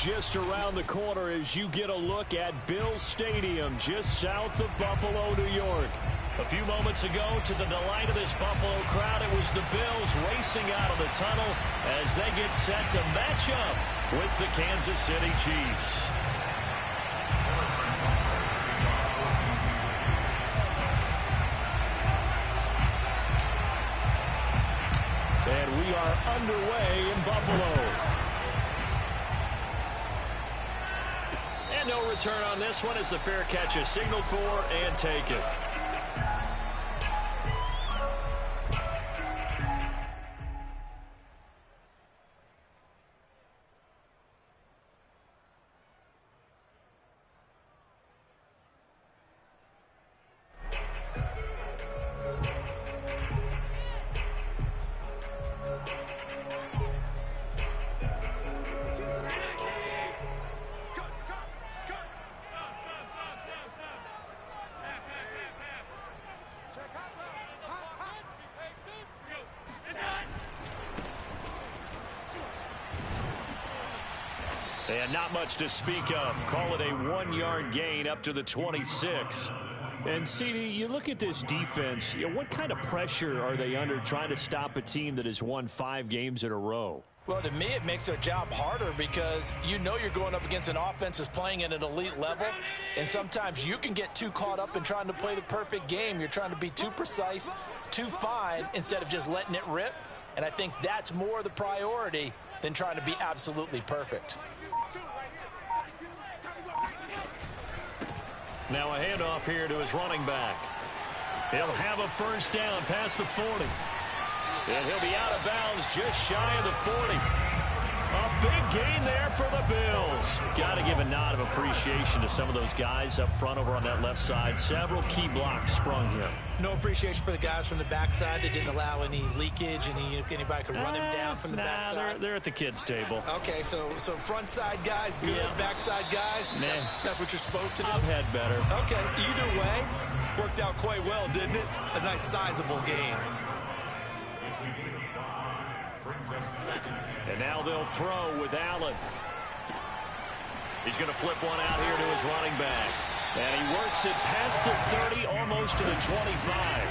just around the corner as you get a look at Bills Stadium just south of Buffalo, New York. A few moments ago, to the delight of this Buffalo crowd, it was the Bills racing out of the tunnel as they get set to match up with the Kansas City Chiefs. And we are underway in Buffalo. And no return on this one as the fair catch is signaled for and taken. And not much to speak of. Call it a 1-yard gain up to the 26. And, CD, you look at this defense, what kind of pressure are they under trying to stop a team that has won 5 games in a row? Well, to me, it makes their job harder because you know you're going up against an offense that's playing at an elite level, and sometimes you can get too caught up in trying to play the perfect game. You're trying to be too precise, too fine, instead of just letting it rip. And I think that's more the priority than trying to be absolutely perfect. Now a handoff here to his running back. He'll have a first down past the 40. And he'll be out of bounds just shy of the 40. A big gain there for the Bills. Got to give a nod of appreciation to some of those guys up front over on that left side. Several key blocks sprung here. No appreciation for the guys from the backside that didn't allow any leakage. Anybody could run him down from the backside. They're at the kids' table. Okay, so front side guys good, backside guys, that's what you're supposed to do? I've had better. Okay, either way, worked out quite well, didn't it? A nice sizable gain. And now they'll throw with Allen. He's going to flip one out here to his running back. And he works it past the 30, almost to the 25.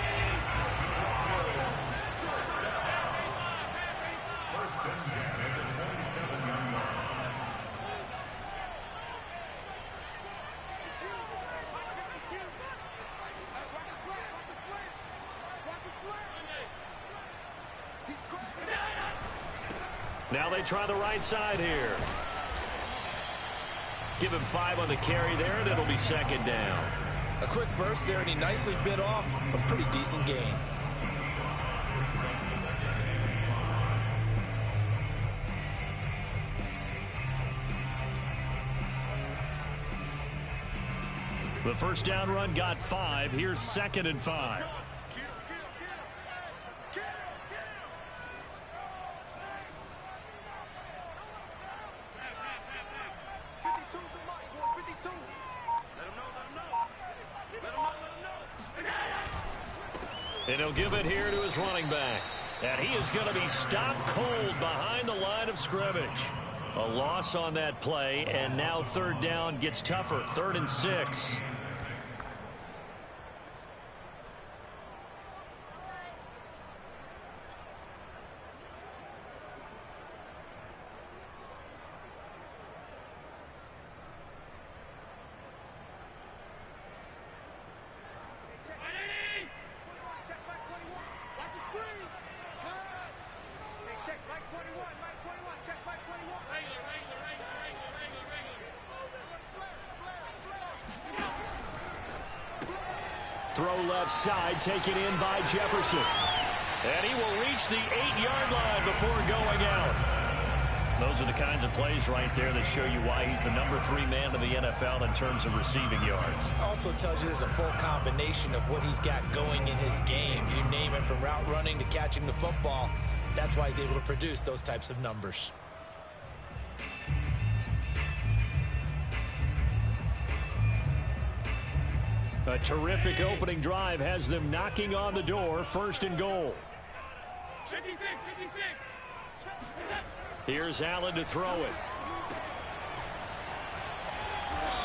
Now they try the right side here. Give him 5 on the carry there, and it'll be second down. A quick burst there, and he nicely bit off a pretty decent gain. The first down run got 5. Here's 2nd and 5. And he'll give it here to his running back. And he is going to be stopped cold behind the line of scrimmage. A loss on that play, and now third down gets tougher. 3rd and 6. Throw left side, taken in by Jefferson. And he will reach the 8-yard line before going out. Those are the kinds of plays right there that show you why he's the number 3 man in the NFL in terms of receiving yards. Also tells you there's a full combination of what he's got going in his game. You name it, from route running to catching the football. That's why he's able to produce those types of numbers. A terrific opening drive has them knocking on the door. 1st and goal. 56. Here's Allen to throw it.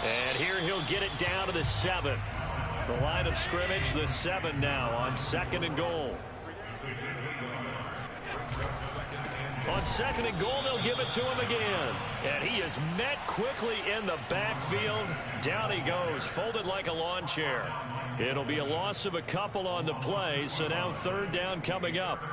And here he'll get it down to the 7. The line of scrimmage, the 7 now on 2nd and goal. On 2nd and goal, they'll give it to him again. And he is met quickly in the backfield. Down he goes, folded like a lawn chair. It'll be a loss of a couple on the play, so now 3rd down coming up.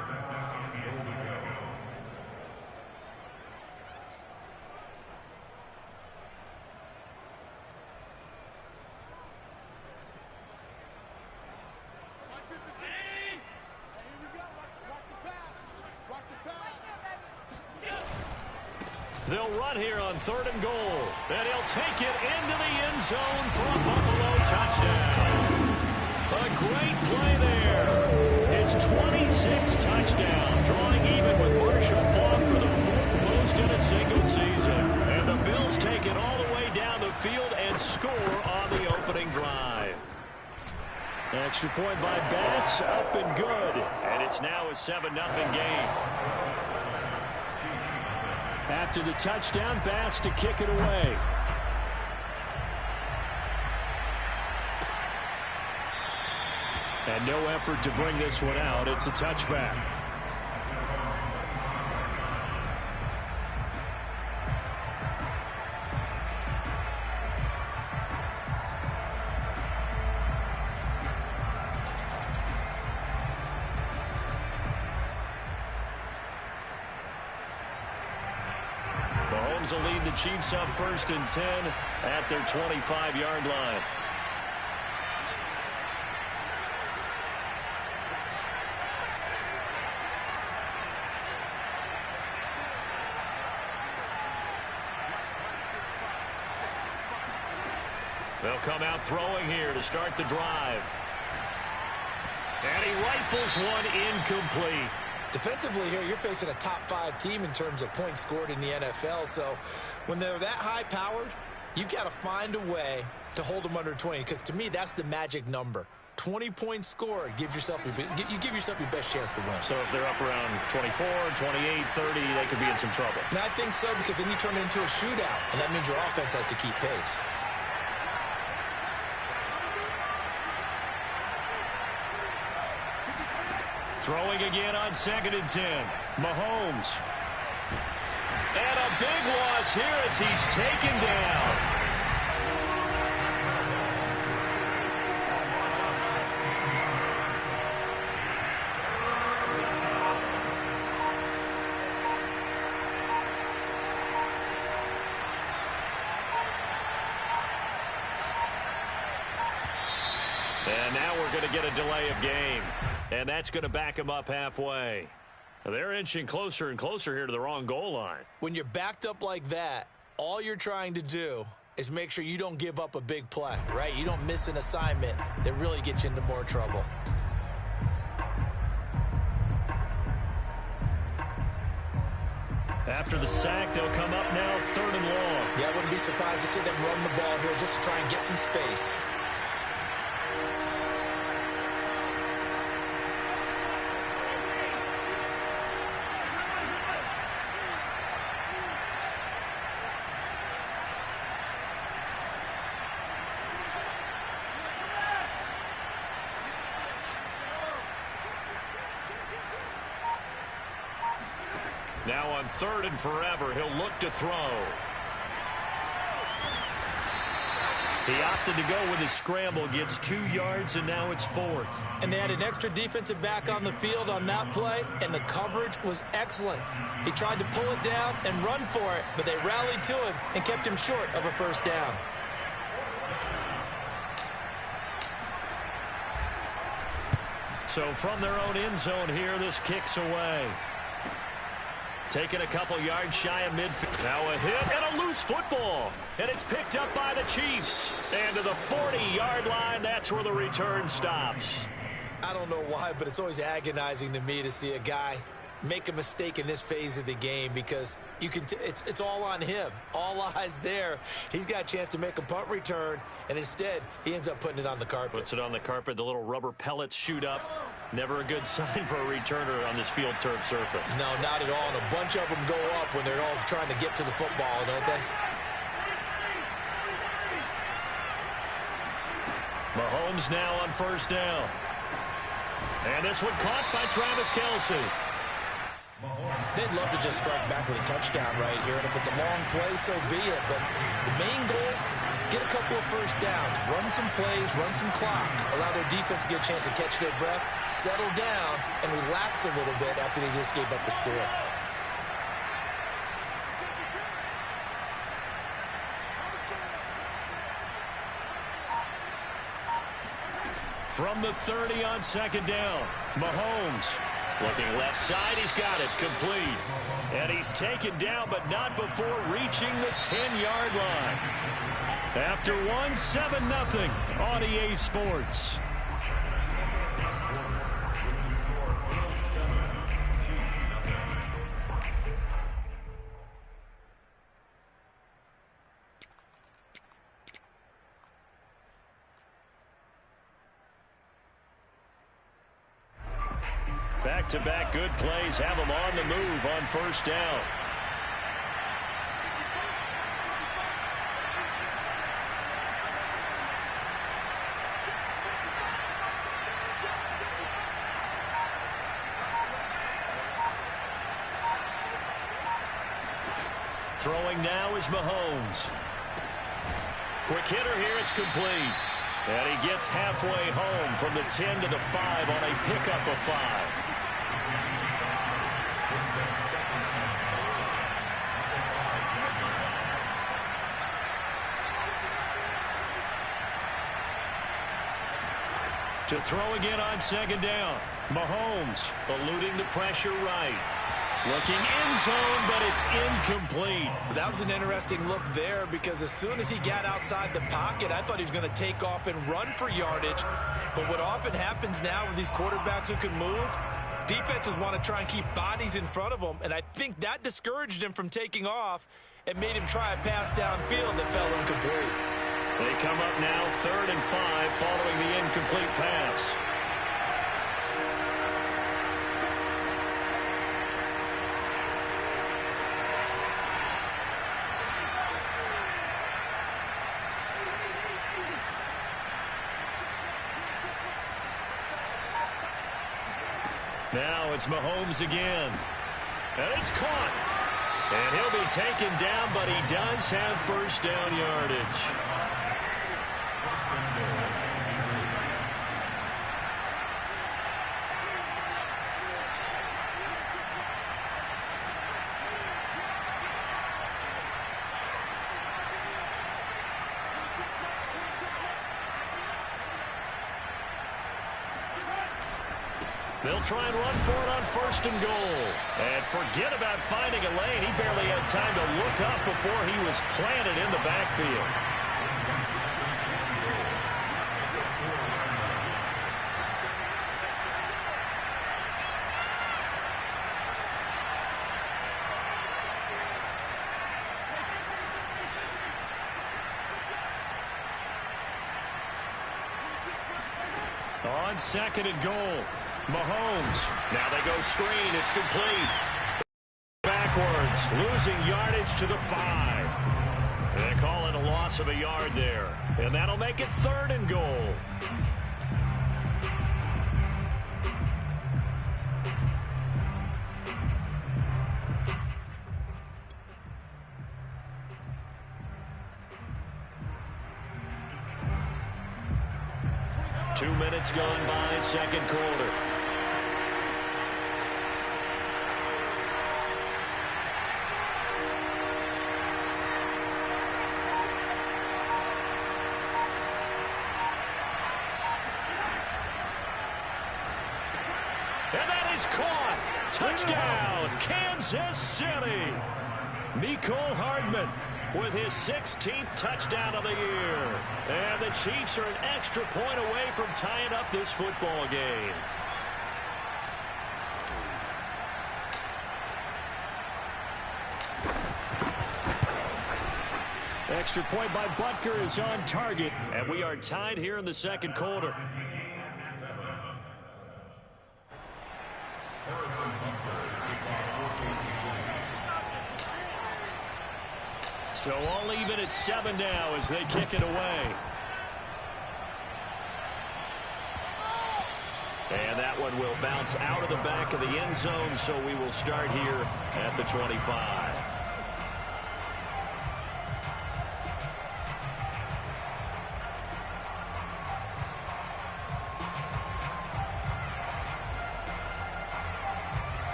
They'll run here on 3rd and goal. And he'll take it into the end zone for a Buffalo touchdown. A great play there. His 26th touchdown, drawing even with Marshall Faulk for the 4th most in a single season. And the Bills take it all the way down the field and score on the opening drive. Extra point by Bass, up and good. And it's now a 7-0 game. After the touchdown, Bass to kick it away. And no effort to bring this one out. It's a touchback. Mahomes will lead the Chiefs up 1st and 10 at their 25-yard line. They'll come out throwing here to start the drive. And he rifles one incomplete. Defensively here, you're facing a top-5 team in terms of points scored in the NFL. So when they're that high-powered, you've got to find a way to hold them under 20. Because to me, that's the magic number. 20 points scored, you give yourself your best chance to win. So if they're up around 24, 28, 30, they could be in some trouble. And I think so, because then you turn it into a shootout, and that means your offense has to keep pace. Throwing again on 2nd and 10. Mahomes. And a big loss here as he's taken down. And now we're going to get a delay of game. And that's going to back them up halfway. They're inching closer and closer here to the wrong goal line. When you're backed up like that, all you're trying to do is make sure you don't give up a big play, right? You don't miss an assignment that really gets you into more trouble. After the sack, they'll come up now 3rd and long. Yeah, I wouldn't be surprised to see them run the ball here just to try and get some space. Now on 3rd and forever, he'll look to throw. He opted to go with his scramble, gets 2 yards, and now it's 4th. And they had an extra defensive back on the field on that play, and the coverage was excellent. He tried to pull it down and run for it, but they rallied to him and kept him short of a 1st down. So from their own end zone here, this kicks away. Taking a couple yards shy of midfield. Now a hit and a loose football. And it's picked up by the Chiefs. And to the 40-yard line, that's where the return stops. I don't know why, but it's always agonizing to me to see a guy make a mistake in this phase of the game, because you can it's all on him. All eyes there. He's got a chance to make a punt return, and instead he ends up putting it on the carpet. Puts it on the carpet. The little rubber pellets shoot up. Never a good sign for a returner on this field turf surface. No, not at all. And a bunch of them go up when they're all trying to get to the football, don't they? Mahomes now on first down. And this one caught by Travis Kelce. They'd love to just strike back with a touchdown right here, and if it's a long play, so be it. But the main goal, get a couple of first downs, run some plays, run some clock, allow their defense to get a chance to catch their breath, settle down, and relax a little bit after they just gave up a score. From the 30 on second down, Mahomes looking left side. He's got it complete. And he's taken down, but not before reaching the 10-yard line. After one, 7-0 on EA Sports. Back-to-back good plays have them on the move on first down. Throwing now is Mahomes. Quick hitter here, it's complete. And he gets halfway home from the 10 to the 5 on a pickup of 5. To throw again on second down. Mahomes eluding the pressure right. Looking end zone, but it's incomplete. That was an interesting look there because as soon as he got outside the pocket, I thought he was going to take off and run for yardage. But what often happens now with these quarterbacks who can move, defenses want to try and keep bodies in front of them, and I think that discouraged him from taking off and made him try a pass downfield that fell incomplete. They come up now 3rd and 5 following the incomplete pass. Now it's Mahomes again. And it's caught. And he'll be taken down, but he does have first down yardage. They'll try and run for it on 1st and goal. And forget about finding a lane. He barely had time to look up before he was planted in the backfield. On 2nd and goal. Mahomes. Now they go screen. It's complete. Backwards. Losing yardage to the 5. They call it a loss of a yard there. And that'll make it 3rd and goal. Two minutes gone by, second quarter. And that is caught. Touchdown, Kansas City. Mecole Hardman with his 16th touchdown of the year. And the Chiefs are an extra point away from tying up this football game. Extra point by Butker is on target. And we are tied here in the second quarter. So all even at 7 now as they kick it away. And that one will bounce out of the back of the end zone, so we will start here at the 25.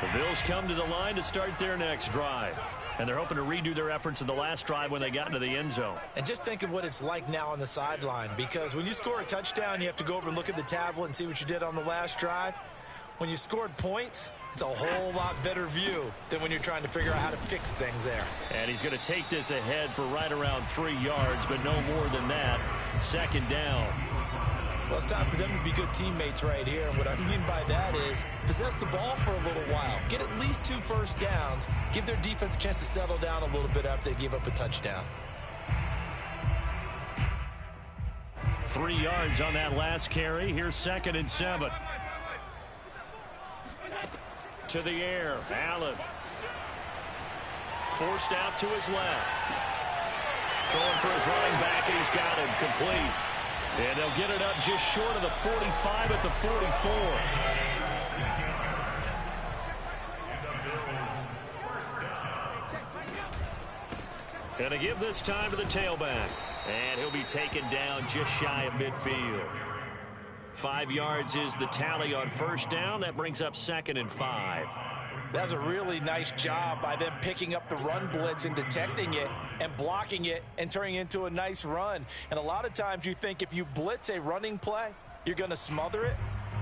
The Bills come to the line to start their next drive. And they're hoping to redo their efforts in the last drive when they got into the end zone. And just think of what it's like now on the sideline, because when you score a touchdown, you have to go over and look at the tablet and see what you did on the last drive. When you scored points, it's a whole lot better view than when you're trying to figure out how to fix things there. And he's going to take this ahead for right around 3 yards, but no more than that. Second down. Well, it's time for them to be good teammates right here. And what I mean by that is possess the ball for a little while. Get at least 2 first downs. Give their defense a chance to settle down a little bit after they give up a touchdown. 3 yards on that last carry. Here's 2nd and 7. To the air. Allen. Forced out to his left. Throwing for his running back, and he's got him complete. And they'll get it up just short of the 45 at the 44. And to give this time to the tailback. And he'll be taken down just shy of midfield. 5 yards is the tally on first down. That brings up 2nd and 5. That's a really nice job by them picking up the run blitz and detecting it and blocking it and turning it into a nice run. And a lot of times you think if you blitz a running play, you're going to smother it.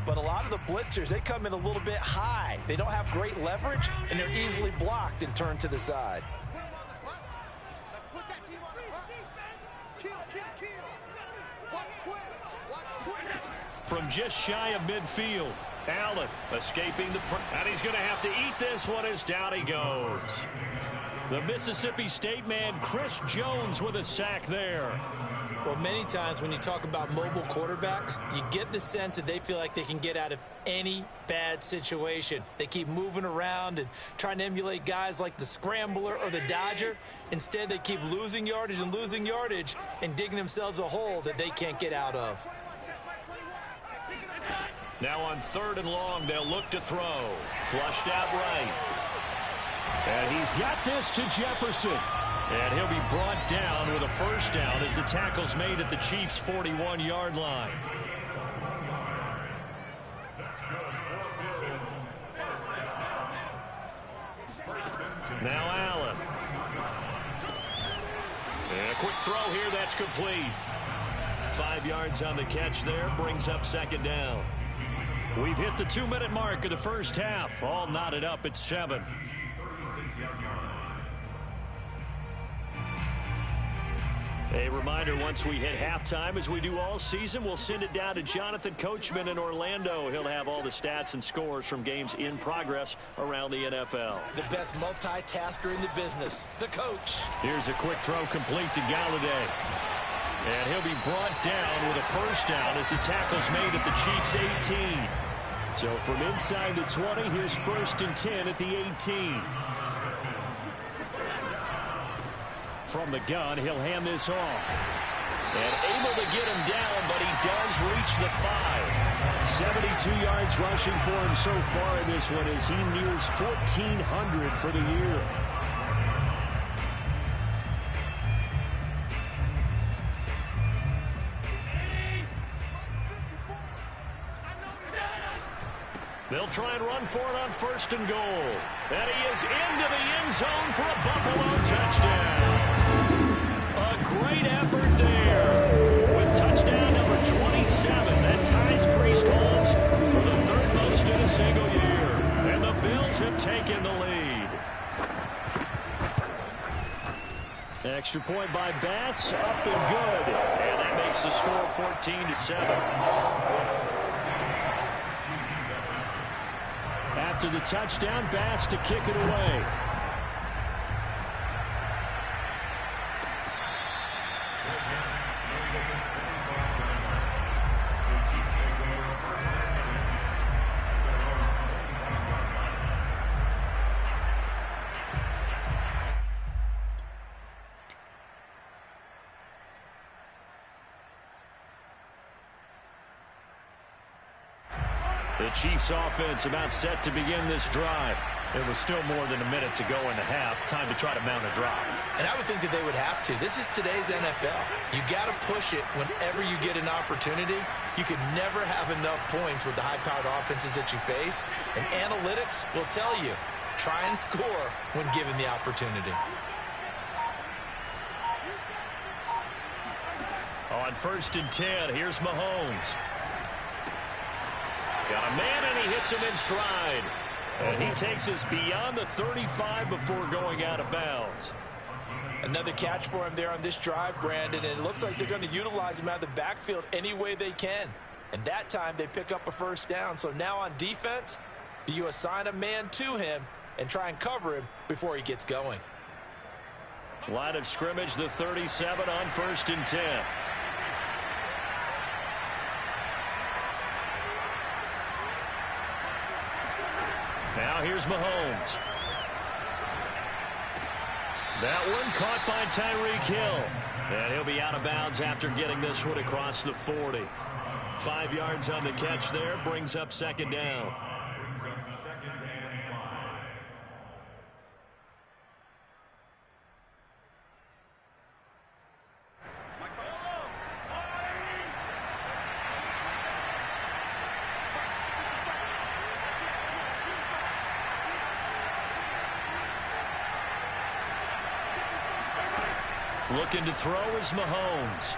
But a lot of the blitzers, they come in a little bit high. They don't have great leverage, and they're easily blocked and turned to the side. From just shy of midfield, Allen escaping the front. And he's going to have to eat this one as down he goes. The Mississippi State man, Chris Jones, with a sack there. Well, many times when you talk about mobile quarterbacks, you get the sense that they feel like they can get out of any bad situation. They keep moving around and trying to emulate guys like the Scrambler or the Dodger. Instead, they keep losing yardage and digging themselves a hole that they can't get out of. Now on 3rd and long, they'll look to throw. Flushed out right. And he's got this to Jefferson. And he'll be brought down with a first down as the tackle's made at the Chiefs' 41-yard line. Now Allen. And a quick throw here, that's complete. 5 yards on the catch there, brings up 2nd down. We've hit the 2-minute mark of the first half. All knotted up at 7. A reminder, once we hit halftime, as we do all season, we'll send it down to Jonathan Coachman in Orlando. He'll have all the stats and scores from games in progress around the NFL. The best multitasker in the business, the coach. Here's a quick throw complete to Galladay. And he'll be brought down with a first down as the tackle's made at the Chiefs' 18. So from inside the 20, here's 1st and 10 at the 18. From the gun, he'll hand this off. And able to get him down, but he does reach the 5. 72 yards rushing for him so far in this one as he nears 1,400 for the year. They'll try and run for it on 1st and goal. And he is into the end zone for a Buffalo touchdown. A great effort there. With touchdown number 27, that ties Priest Holmes for the 3rd most in a single year. And the Bills have taken the lead. Extra point by Bass, up and good. And that makes the score 14-7. After the touchdown, Bass to kick it away. The Chiefs offense about set to begin this drive. There was still more than a minute to go in the half. Time to try to mount a drive. And I would think that they would have to. This is today's NFL. You got to push it whenever you get an opportunity. You can never have enough points with the high-powered offenses that you face. And analytics will tell you, try and score when given the opportunity. On 1st and 10, here's Mahomes. Got a man, and he hits him in stride. And he takes us beyond the 35 before going out of bounds. Another catch for him there on this drive, Brandon, and it looks like they're going to utilize him out of the backfield any way they can. And that time they pick up a first down. So now on defense, do you assign a man to him and try and cover him before he gets going? Line of scrimmage, the 37 on 1st and 10. Now here's Mahomes. That one caught by Tyreek Hill. And he'll be out of bounds after getting this one across the 40. 5 yards on the catch there, brings up 2nd down. Looking to throw is Mahomes.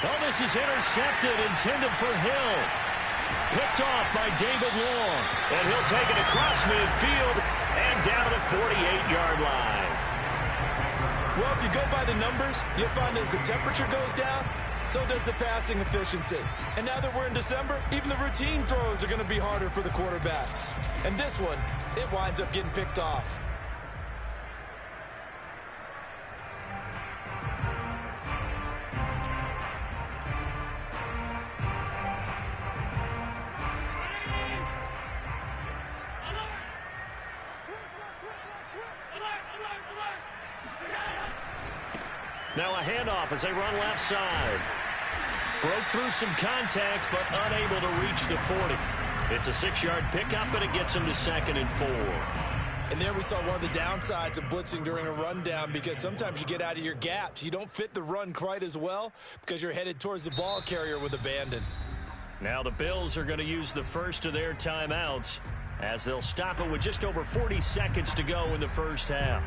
Oh, this is intercepted, intended for Hill. Picked off by David Long. And he'll take it across midfield and down to the 48-yard line. Well, if you go by the numbers, you'll find as the temperature goes down, so does the passing efficiency. And now that we're in December, even the routine throws are going to be harder for the quarterbacks. And this one, it winds up getting picked off. Now a handoff as they run left side. Broke through some contact, but unable to reach the 40. It's a 6-yard pickup, and it gets him to 2nd and 4. And there we saw one of the downsides of blitzing during a rundown, because sometimes you get out of your gaps. You don't fit the run quite as well because you're headed towards the ball carrier with abandon. Now the Bills are going to use the first of their timeouts as they'll stop it with just over 40 seconds to go in the first half.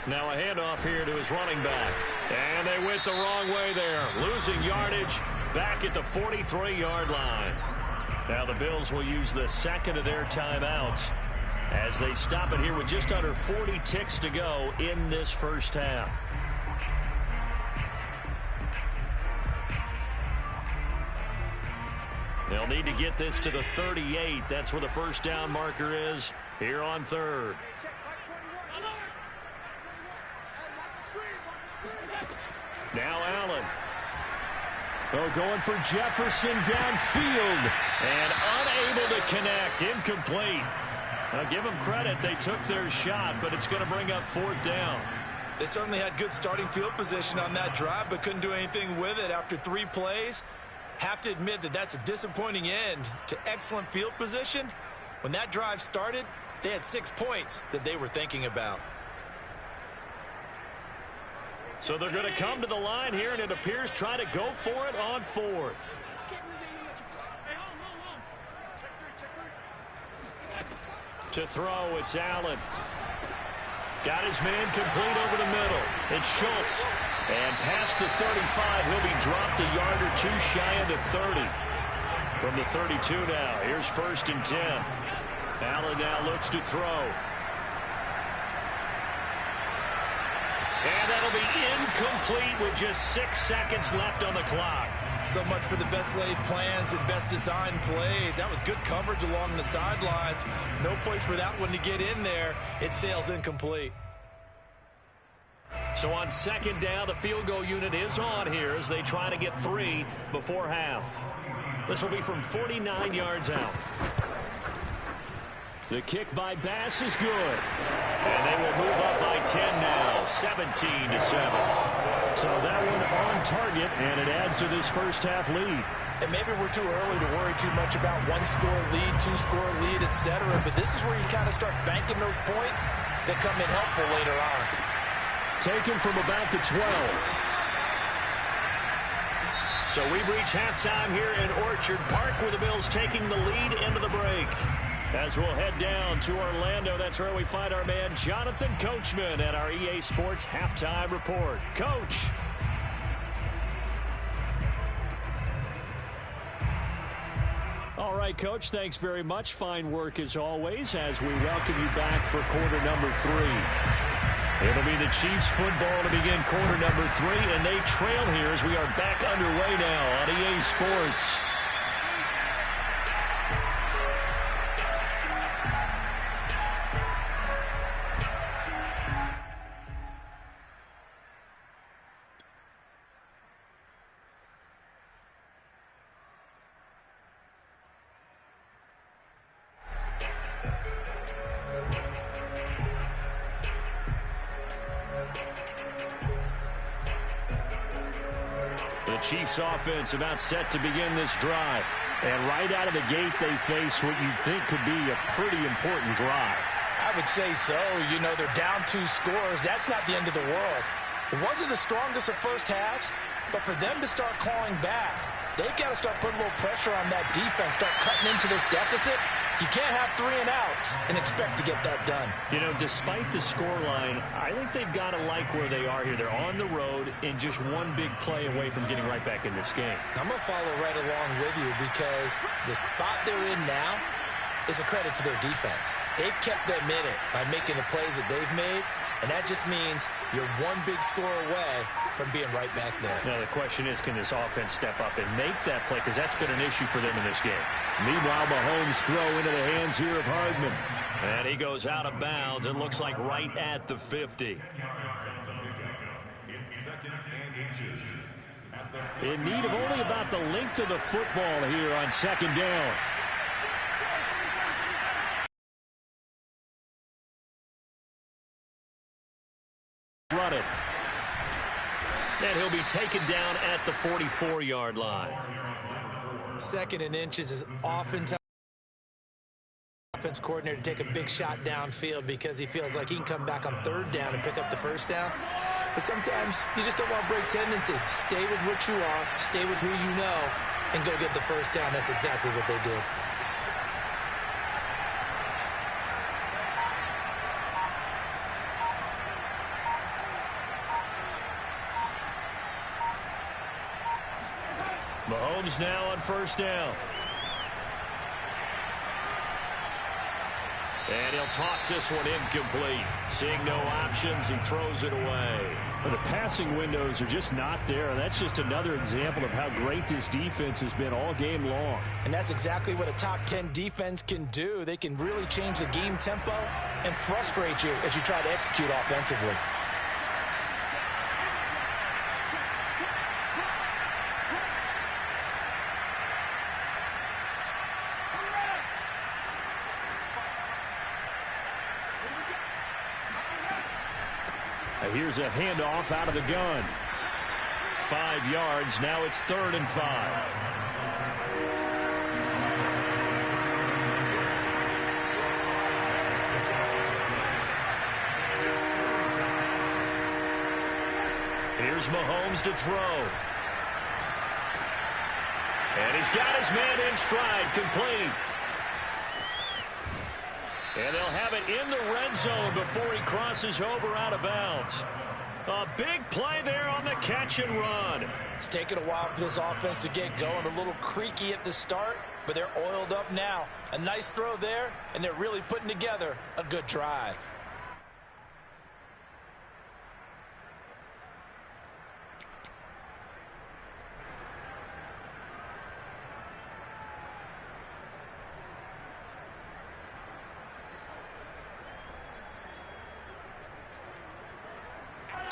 Now a handoff here to his running back. And they went the wrong way there. Losing yardage back at the 43-yard line. Now the Bills will use the second of their timeouts as they stop it here with just under 40 ticks to go in this first half. They'll need to get this to the 38. That's where the first down marker is here on 3rd. Now Allen. Oh, going for Jefferson downfield. And unable to connect. Incomplete. Now give them credit. They took their shot, but it's going to bring up 4th down. They certainly had good starting field position on that drive, but couldn't do anything with it after 3 plays. Have to admit that that's a disappointing end to excellent field position. When that drive started, they had 6 points that they were thinking about. So they're going to come to the line here, and it appears try to go for it on 4th. To throw, it's Allen. Got his man complete over the middle. It's Schultz. And past the 35, he'll be dropped a yard or 2 shy of the 30. From the 32 now, here's 1st and 10. Allen now looks to throw. And that'll be incomplete with just 6 seconds left on the clock. So much for the best laid plans and best designed plays. That was good coverage along the sidelines. No place for that one to get in there. It sails incomplete. So on second down, the field goal unit is on here as they try to get 3 before half. This will be from 49 yards out. The kick by Bass is good. And they will move up by 10 now, 17-7. So that one on target, and it adds to this first half lead. And maybe we're too early to worry too much about 1-score lead, 2-score lead, etc. But this is where you kind of start banking those points that come in helpful later on. Taken from about the 12. So we've reached halftime here in Orchard Park with the Bills taking the lead into the break. As we'll head down to Orlando, that's where we find our man Jonathan Coachman at our EA Sports Halftime Report. Coach. All right, Coach, thanks very much. Fine work as always as we welcome you back for quarter number 3. It'll be the Chiefs football to begin quarter number 3, and they trail here as we are back underway now on EA Sports. The Chiefs offense about set to begin this drive. And right out of the gate, they face what you'd think could be a pretty important drive. I would say so. You know, they're down 2 scores. That's not the end of the world. It wasn't the strongest of first halves, but for them to start clawing back, they've got to start putting a little pressure on that defense, start cutting into this deficit. You can't have 3 and outs and expect to get that done. You know, despite the scoreline, I think they've got to like where they are here. They're on the road and just one big play away from getting right back in this game. I'm going to follow right along with you because the spot they're in now is a credit to their defense. They've kept them in it by making the plays that they've made, and that just means you're one big score away from being right back there. Now, the question is, can this offense step up and make that play? Because that's been an issue for them in this game. Meanwhile, Mahomes throw into the hands here of Hardman. And he goes out of bounds. It looks like right at the 50. In need of only about the length of the football here on second down. Run it. And he'll be taken down at the 44-yard line. 2nd and inches is oftentimes offense coordinator to take a big shot downfield because he feels like he can come back on 3rd down and pick up the 1st down. But sometimes you just don't want to break tendency. Stay with what you are, stay with who you know, and go get the 1st down. That's exactly what they did. Mahomes now on 1st down. And he'll toss this one incomplete. Seeing no options, he throws it away. Well, the passing windows are just not there. And that's just another example of how great this defense has been all game long. And that's exactly what a top 10 defense can do. They can really change the game tempo and frustrate you as you try to execute offensively. Here's a handoff out of the gun. 5 yards. Now it's 3rd and 5. Here's Mahomes to throw. And he's got his man in stride, complete. And they'll have it in the red zone before he crosses over out of bounds. A big play there on the catch and run. It's taken a while for this offense to get going. A little creaky at the start, but they're oiled up now. A nice throw there, and they're really putting together a good drive.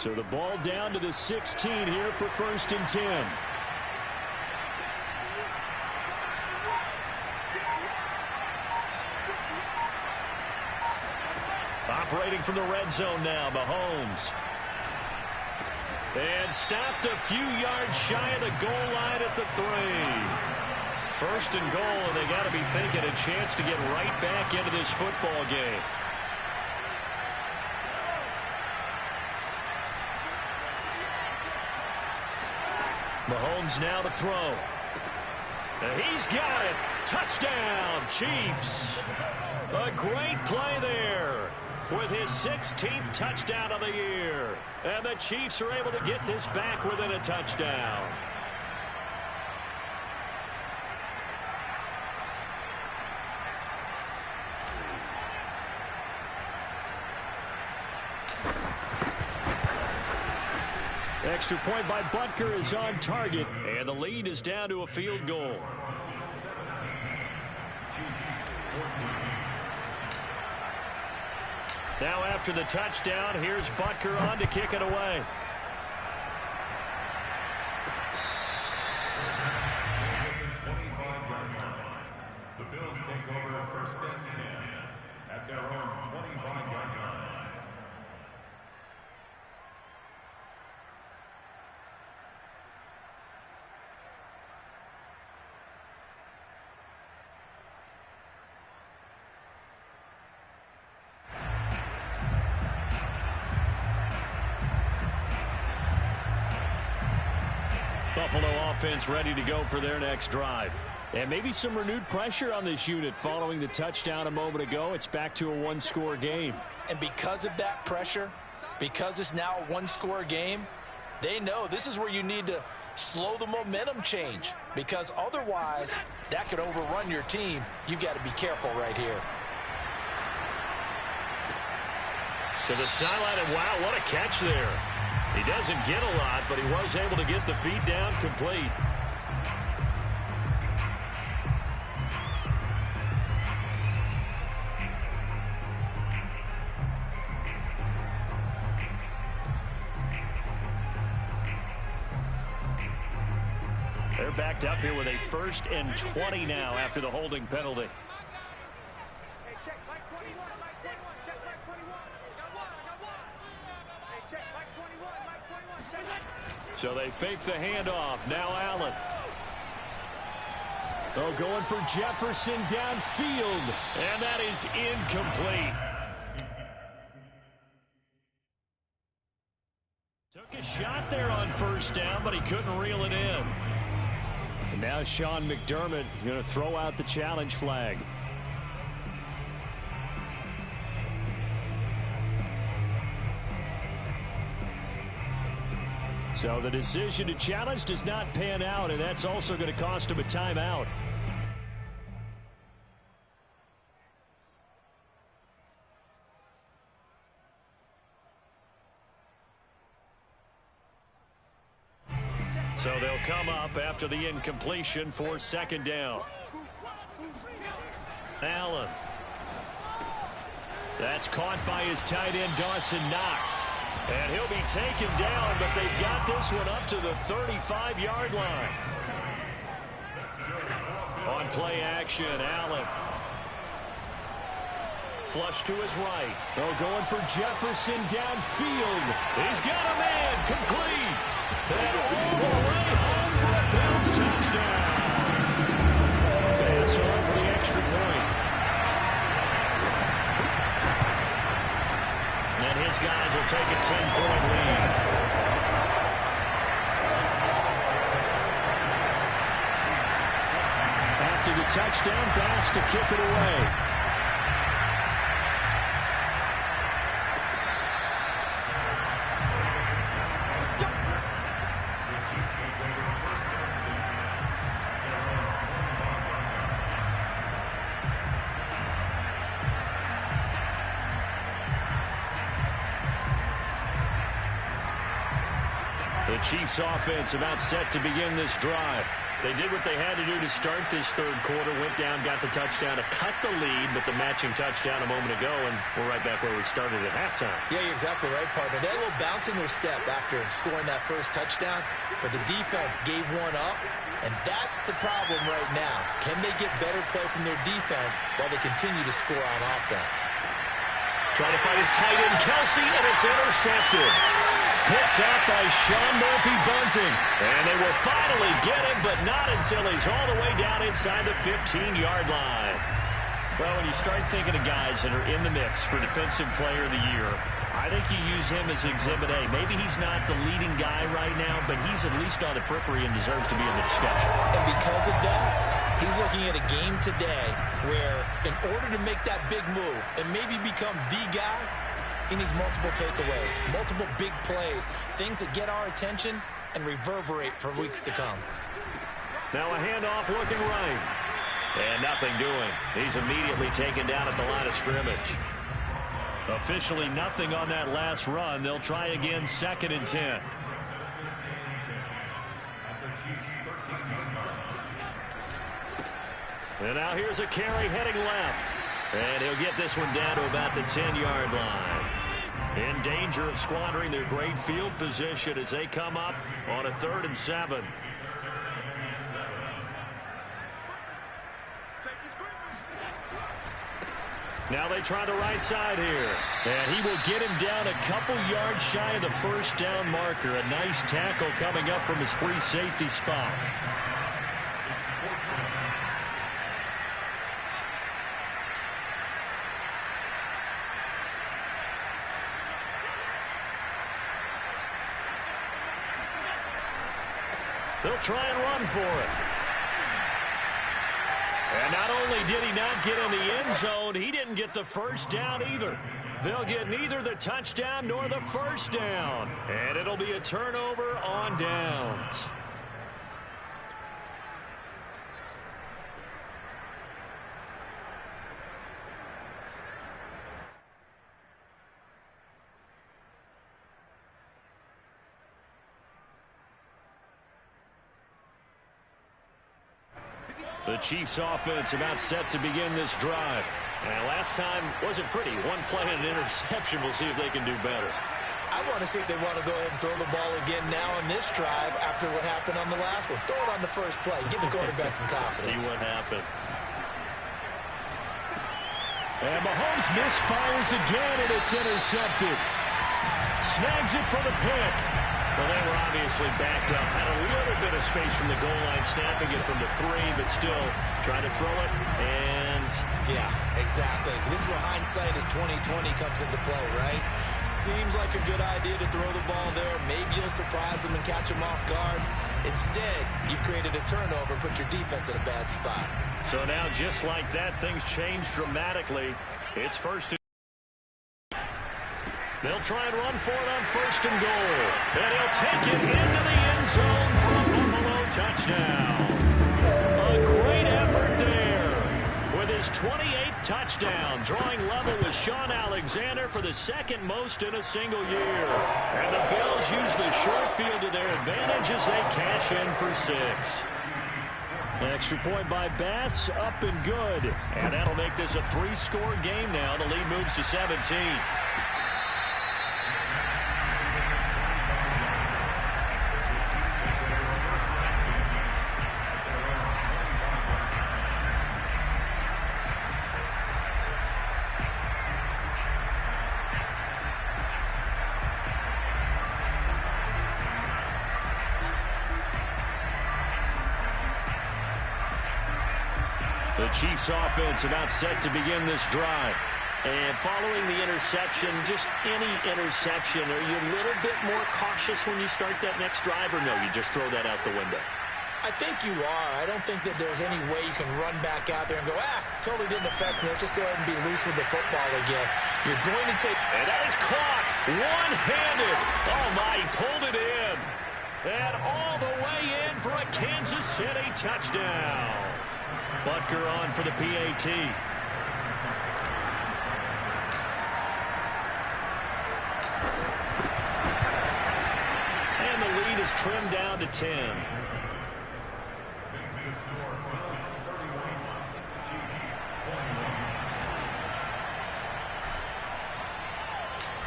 So the ball down to the 16 here for 1st and 10. Operating from the red zone now, Mahomes. And stopped a few yards shy of the goal line at the 3. 1st and goal, and they got to be thinking a chance to get right back into this football game. Mahomes now to throw. And he's got it. Touchdown, Chiefs. A great play there with his 16th touchdown of the year. And the Chiefs are able to get this back within a touchdown. Extra point by Butker is on target, and the lead is down to a field goal. Now after the touchdown, here's Butker on to kick it away. The Bills take over 1st and 10 at their own 25-yard line. Buffalo offense ready to go for their next drive. And maybe some renewed pressure on this unit following the touchdown a moment ago. It's back to a one-score game. And because of that pressure, because it's now a one-score game, they know this is where you need to slow the momentum change, because otherwise that could overrun your team. You've got to be careful right here. To the sideline, and wow, what a catch there. He doesn't get a lot, but he was able to get the feed down complete. They're backed up here with a 1st and 20 now after the holding penalty. Hey, check Mike 21, Mike 21, check Mike 21. I got one, I got one. Hey, check Mike 21, Mike 21, check Mike. So they fake the handoff. Now Allen. Oh, going for Jefferson downfield. And that is incomplete. Took a shot there on 1st down, but he couldn't reel it in. And now Sean McDermott is going to throw out the challenge flag. So the decision to challenge does not pan out, and that's also going to cost him a timeout. So they'll come up after the incompletion for 2nd down. Allen. That's caught by his tight end, Dawson Knox. And he'll be taken down, but they've got this one up to the 35-yard line. On play action, Allen. Flush to his right. Oh, going for Jefferson downfield. He's got a man, complete. And all the way home for a Bills touchdown. Pass on for the extra point. And his guys will take a 10-point lead. After the touchdown, Bass to kick it away. The Chiefs offense about set to begin this drive. They did what they had to do to start this third quarter, went down, got the touchdown to cut the lead, but the matching touchdown a moment ago, and we're right back where we started at halftime. Yeah, you're exactly right, partner. They had a little bounce in their step after scoring that first touchdown, but the defense gave one up, and that's the problem right now. Can they get better play from their defense while they continue to score on offense? Trying to find his tight end, Kelsey, and it's intercepted. Picked up by Sean Murphy-Bunting. And they will finally get him, but not until he's all the way down inside the 15-yard line. Well, when you start thinking of guys that are in the mix for Defensive Player of the Year, I think you use him as Exhibit A. Maybe he's not the leading guy right now, but he's at least on the periphery and deserves to be in the discussion. And because of that, he's looking at a game today where in order to make that big move and maybe become the guy, he needs multiple takeaways, multiple big plays, things that get our attention and reverberate for weeks to come. Now a handoff looking right. And nothing doing. He's immediately taken down at the line of scrimmage. Officially nothing on that last run. They'll try again, 2nd and 10. And now here's a carry heading left. And he'll get this one down to about the 10-yard line. In danger of squandering their great field position as they come up on a 3rd and 7. Now they try the right side here. And he will get him down a couple yards shy of the first down marker. A nice tackle coming up from his free safety spot. They'll try and run for it. And not only did he not get in the end zone, he didn't get the first down either. They'll get neither the touchdown nor the first down. And it'll be a turnover on downs. The Chiefs offense about set to begin this drive. And last time wasn't pretty. One play and an interception. We'll see if they can do better. I want to see if they want to go ahead and throw the ball again now on this drive after what happened on the last one. Throw it on the first play. Give the quarterback some confidence. See what happens. And Mahomes misfires again, and it's intercepted. Snags it for the pick. Well, they were obviously backed up. Had a little bit of space from the goal line, snapping it from the 3, but still trying to throw it. And yeah, exactly. This is where hindsight is 20/20 comes into play, right? Seems like a good idea to throw the ball there. Maybe you'll surprise them and catch them off guard. Instead, you've created a turnover, put your defense in a bad spot. So now, just like that, things change dramatically. It's 1st and they'll try and run for it on 1st and goal. And he'll take it into the end zone for a Buffalo touchdown. A great effort there with his 28th touchdown, drawing level with Sean Alexander for the 2nd most in a single year. And the Bills use the short field to their advantage as they cash in for 6. Extra point by Bass, up and good. And that'll make this a 3-score game now. The lead moves to 17. The Chiefs offense about set to begin this drive. And following the interception, just any interception, are you a little bit more cautious when you start that next drive, or no, you just throw that out the window? I think you are. I don't think that there's any way you can run back out there and go, totally didn't affect me. Let's just go ahead and be loose with the football again. You're going to take... And that is caught one-handed. Oh, my, he pulled it in. And all the way in for a Kansas City touchdown. Butker on for the PAT. And the lead is trimmed down to 10.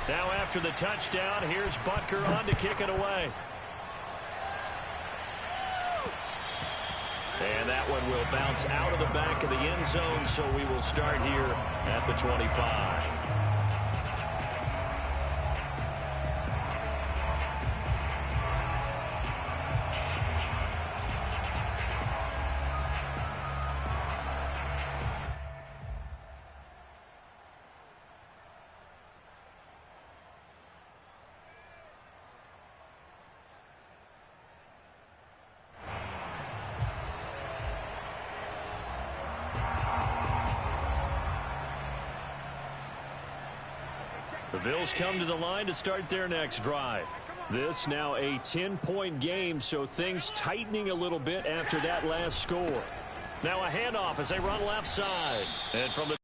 Now after the touchdown, here's Butker on to kick it away. And that one will bounce out of the back of the end zone, so we will start here at the 25. The Bills come to the line to start their next drive. This now a 10-point game, so things tightening a little bit after that last score. Now a handoff as they run left side. And from the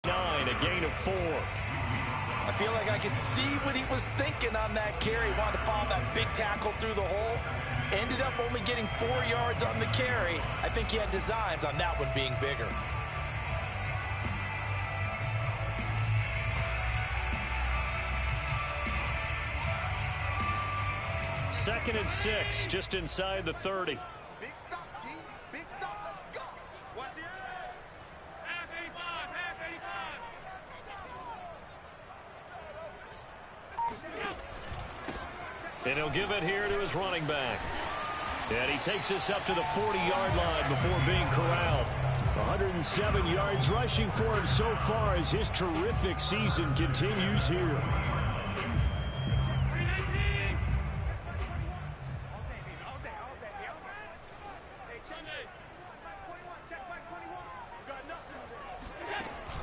9, a gain of 4. I feel like I could see what he was thinking on that carry. Wanted to follow that big tackle through the hole. Ended up only getting 4 yards on the carry. I think he had designs on that one being bigger. Second and 6, just inside the 30. Big stop, G. Big stop. Let's go. Watch the half 85. Half 85. And he'll give it here to his running back. And he takes this up to the 40-yard line before being corralled. 107 yards rushing for him so far as his terrific season continues here.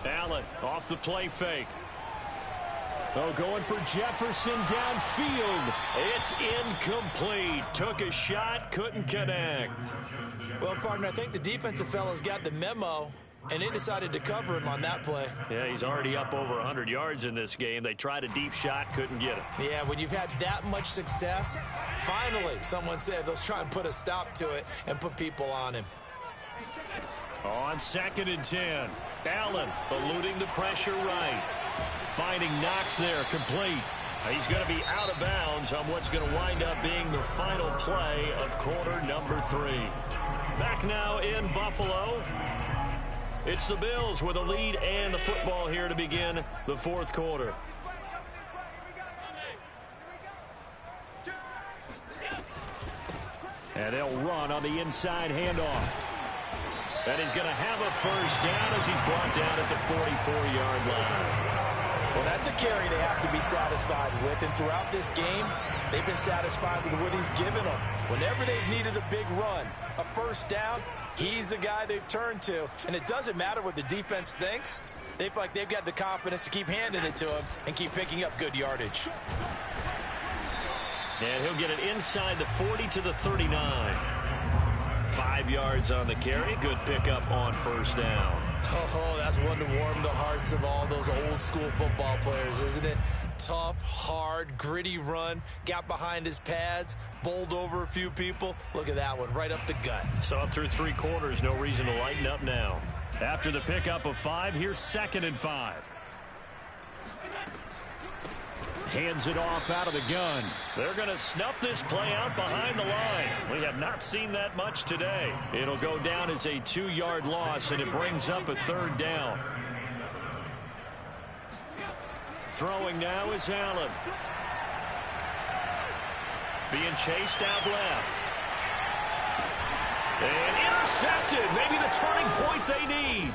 Allen off the play fake. Oh, going for Jefferson downfield. It's incomplete. Took a shot, couldn't connect. Well, partner, I think the defensive fellas got the memo, and they decided to cover him on that play. Yeah, he's already up over 100 yards in this game. They tried a deep shot, couldn't get it. Yeah, when you've had that much success, finally, someone said, let's try and put a stop to it and put people on him. On 2nd and 10, Allen eluding the pressure right. Finding Knox there, complete. He's going to be out of bounds on what's going to wind up being the final play of quarter number 3. Back now in Buffalo. It's the Bills with a lead and the football here to begin the 4th quarter. And they'll run on the inside handoff. And he's going to have a first down as he's brought down at the 44-yard line. Well, that's a carry they have to be satisfied with. And throughout this game, they've been satisfied with what he's given them. Whenever they've needed a big run, a first down, he's the guy they've turned to. And it doesn't matter what the defense thinks. They feel like they've got the confidence to keep handing it to him and keep picking up good yardage. And he'll get it inside the 40 to the 39. 5 yards on the carry. Good pickup on first down. Oh, that's one to warm the hearts of all those old school football players, isn't it? Tough, hard, gritty run. Got behind his pads, bowled over a few people. Look at that one, right up the gut. So up through 3 quarters, no reason to lighten up now. After the pickup of 5, here's 2nd and 5. Hands it off out of the gun. They're going to snuff this play out behind the line. We have not seen that much today. It'll go down as a 2-yard loss, and it brings up a 3rd down. Throwing now is Allen. Being chased out left. And intercepted. Maybe the turning point they need.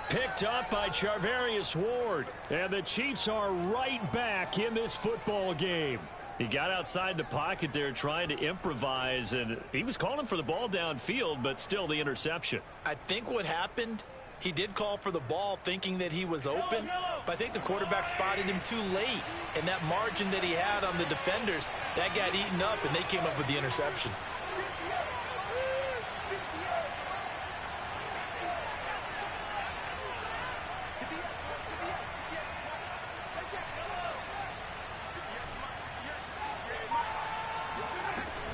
Picked up by Charvarius Ward. And the Chiefs are right back in this football game. He got outside the pocket there trying to improvise, and he was calling for the ball downfield, but still the interception. I think what happened, he did call for the ball thinking that he was open, but I think the quarterback spotted him too late. And that margin that he had on the defenders, that got eaten up, and they came up with the interception.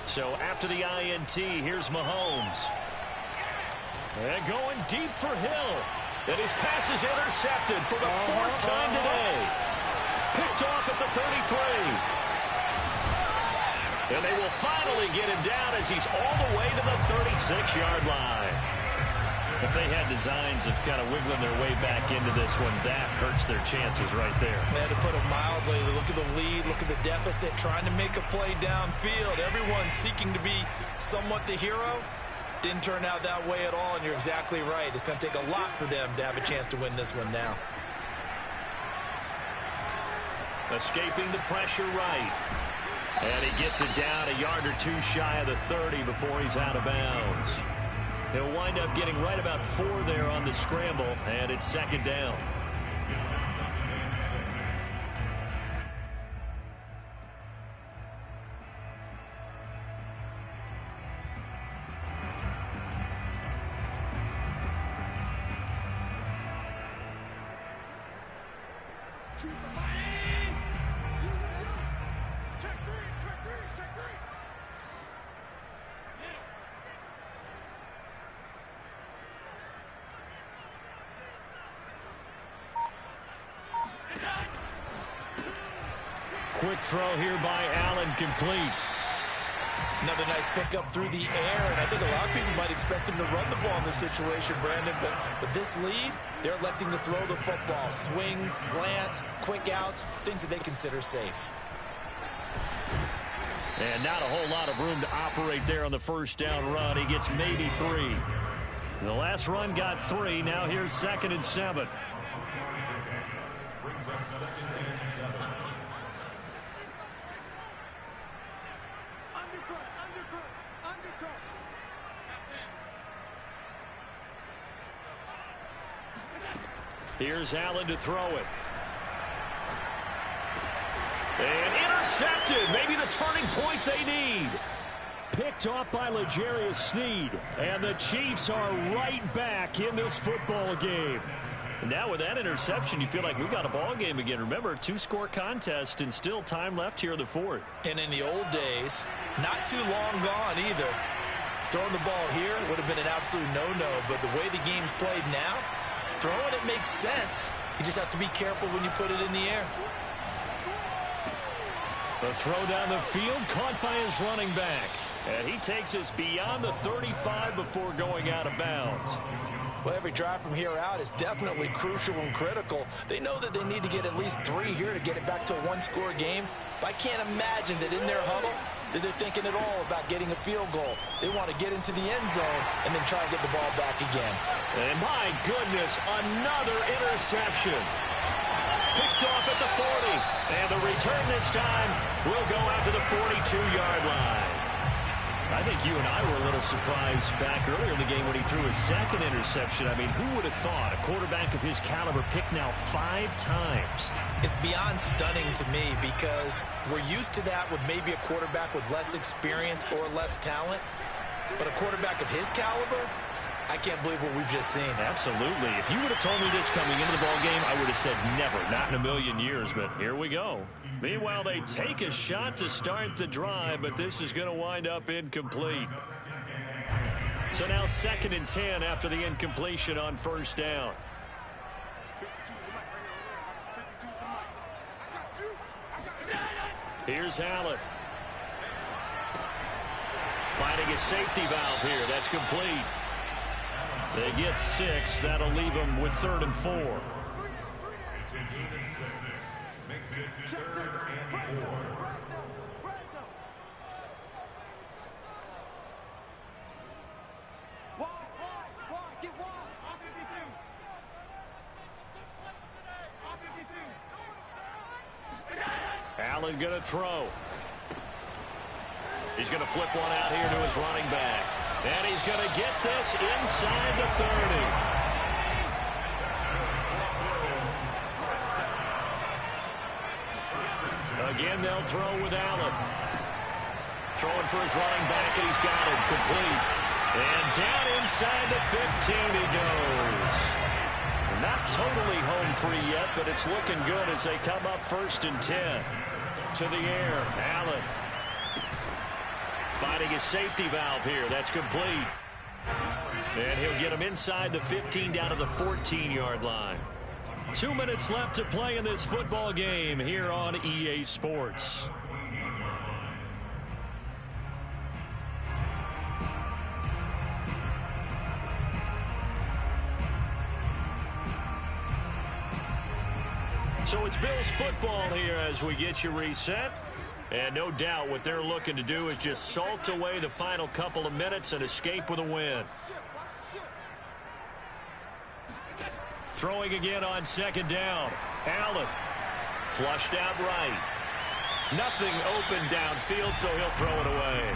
So after the INT, here's Mahomes. And going deep for Hill. And his pass is intercepted for the fourth time today. Picked off at the 33. And they will finally get him down as he's all the way to the 36-yard line. If they had designs of kind of wiggling their way back into this one, that hurts their chances right there. Man, to put it mildly, look at the lead, look at the deficit, trying to make a play downfield. Everyone seeking to be somewhat the hero. Didn't turn out that way at all, and you're exactly right. It's going to take a lot for them to have a chance to win this one now. Escaping the pressure right. And he gets it down a yard or two shy of the 30 before he's out of bounds. He'll wind up getting right about 4 there on the scramble, and it's second down. Quick throw here by Allen, complete. Another nice pickup through the air, and I think a lot of people might expect him to run the ball in this situation, Brandon, but with this lead, they're electing to throw the football. Swings, slants, quick outs, things that they consider safe. And not a whole lot of room to operate there on the first down run. He gets maybe 3. The last run got 3. Now here's 2nd and 7. Brings up 2nd and 7. Here's Allen to throw it. And intercepted. Maybe the turning point they need. Picked off by L'Jarius Sneed. And the Chiefs are right back in this football game. And now with that interception, you feel like we've got a ball game again. Remember, 2-score contest and still time left here in the 4th. And in the old days, not too long gone either. Throwing the ball here would have been an absolute no-no. But the way the game's played now, throwing it makes sense. You just have to be careful when you put it in the air. The throw down the field, caught by his running back. And he takes us beyond the 35 before going out of bounds. Well, every drive from here out is definitely crucial and critical. They know that they need to get at least 3 here to get it back to a 1-score game. But I can't imagine that in their huddle that they're thinking at all about getting a field goal. They want to get into the end zone and then try and get the ball back again. And my goodness, another interception. Picked off at the 40. And the return this time will go out to the 42-yard line. I think you and I were a little surprised back earlier in the game when he threw his 2nd interception. I mean, who would have thought a quarterback of his caliber picked now 5 times? It's beyond stunning to me because we're used to that with maybe a quarterback with less experience or less talent. But a quarterback of his caliber, I can't believe what we've just seen. Absolutely. If you would have told me this coming into the ball game, I would have said never, not in a million years. But here we go. Meanwhile, they take a shot to start the drive, but this is going to wind up incomplete. So now 2nd and 10 after the incompletion on first down. Here's Allen. Finding a safety valve here. That's complete. They get 6. That'll leave them with 3rd and 4. It's a gain of 6. Makes it 3rd and 4. Allen going to throw. He's going to flip one out here to his running back. And he's going to get this inside the 30. Again, they'll throw with Allen. Throwing for his running back, and he's got it complete. And down inside the 15 he goes. Not totally home free yet, but it's looking good as they come up 1st and 10. To the air, Allen. Finding a safety valve here. That's complete. And he'll get him inside the 15 down to the 14-yard line. 2 minutes left to play in this football game here on EA Sports. So it's Bills football here as we get you reset. And no doubt what they're looking to do is just salt away the final couple of minutes and escape with a win. Throwing again on second down. Allen flushed out right. Nothing open downfield, so he'll throw it away.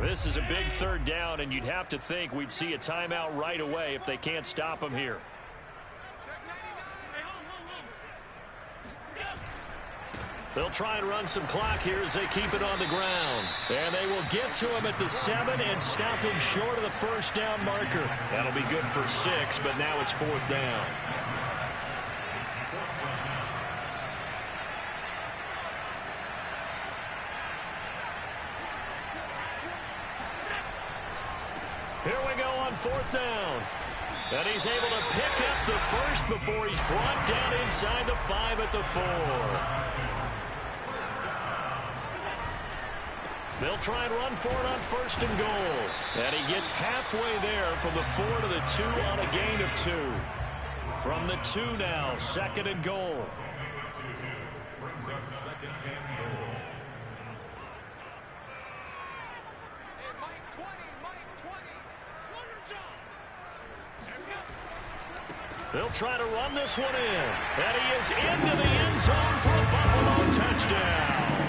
This is a big third down, and you'd have to think we'd see a timeout right away if they can't stop him here. They'll try and run some clock here as they keep it on the ground. And they will get to him at the 7 and stop him short of the first down marker. That'll be good for 6, but now it's 4th down. Here we go on 4th down. And he's able to pick up the first before he's brought down inside the 5 at the 4. They'll try and run for it on 1st and goal. And he gets halfway there from the 4 to the 2 on a gain of 2. From the 2 now, 2nd and goal. Brings up 2nd and goal. They'll try to run this one in. And he is into the end zone for a Buffalo touchdown.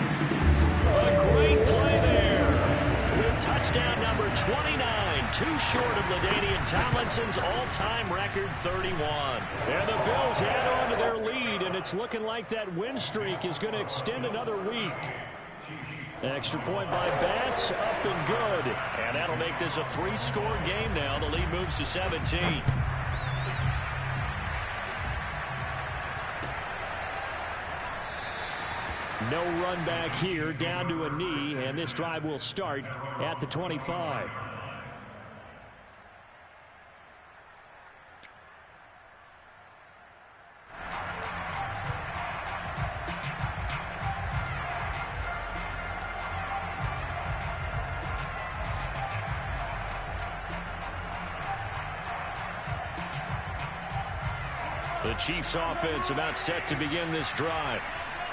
A great play there. With touchdown number 29, too short of LaDainian Tomlinson's all-time record 31. And the Bills add on to their lead, and it's looking like that win streak is going to extend another week. Extra point by Bass, up and good. And that'll make this a 3-score game now. The lead moves to 17. No run back here, down to a knee, and this drive will start at the 25. The Chiefs offense about set to begin this drive.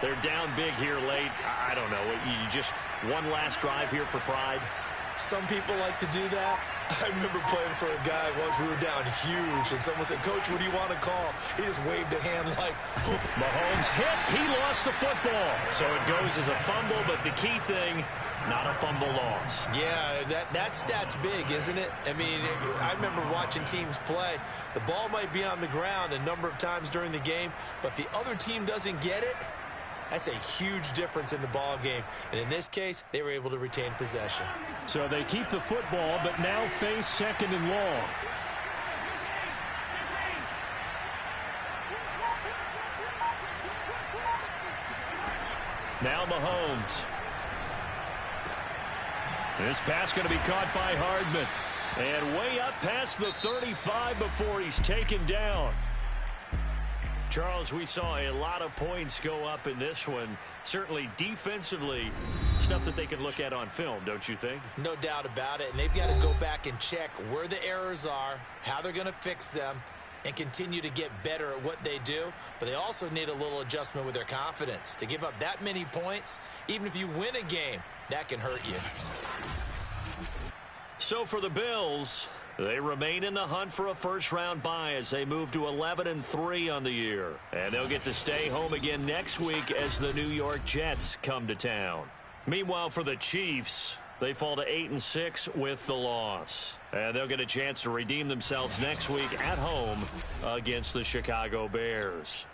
They're down big here late. I don't know. You just one last drive here for pride. Some people like to do that. I remember playing for a guy once. We were down huge, and someone said, "Coach, what do you want to call?" He just waved a hand like, Mahomes hit. He lost the football. So it goes as a fumble, but the key thing, not a fumble loss. Yeah, that stat's big, isn't it? I mean, I remember watching teams play. The ball might be on the ground a number of times during the game, but the other team doesn't get it. That's a huge difference in the ball game. And in this case, they were able to retain possession. So they keep the football, but now face 2nd and long. Now Mahomes. This pass going to be caught by Hardman. And way up past the 35 before he's taken down. Charles, we saw a lot of points go up in this one. Certainly defensively, stuff that they can look at on film, don't you think? No doubt about it. And they've got to go back and check where the errors are, how they're going to fix them, and continue to get better at what they do. But they also need a little adjustment with their confidence. To give up that many points, even if you win a game, that can hurt you. So for the Bills, they remain in the hunt for a first-round bye as they move to 11-3 on the year. And they'll get to stay home again next week as the New York Jets come to town. Meanwhile, for the Chiefs, they fall to 8-6 with the loss. And they'll get a chance to redeem themselves next week at home against the Chicago Bears.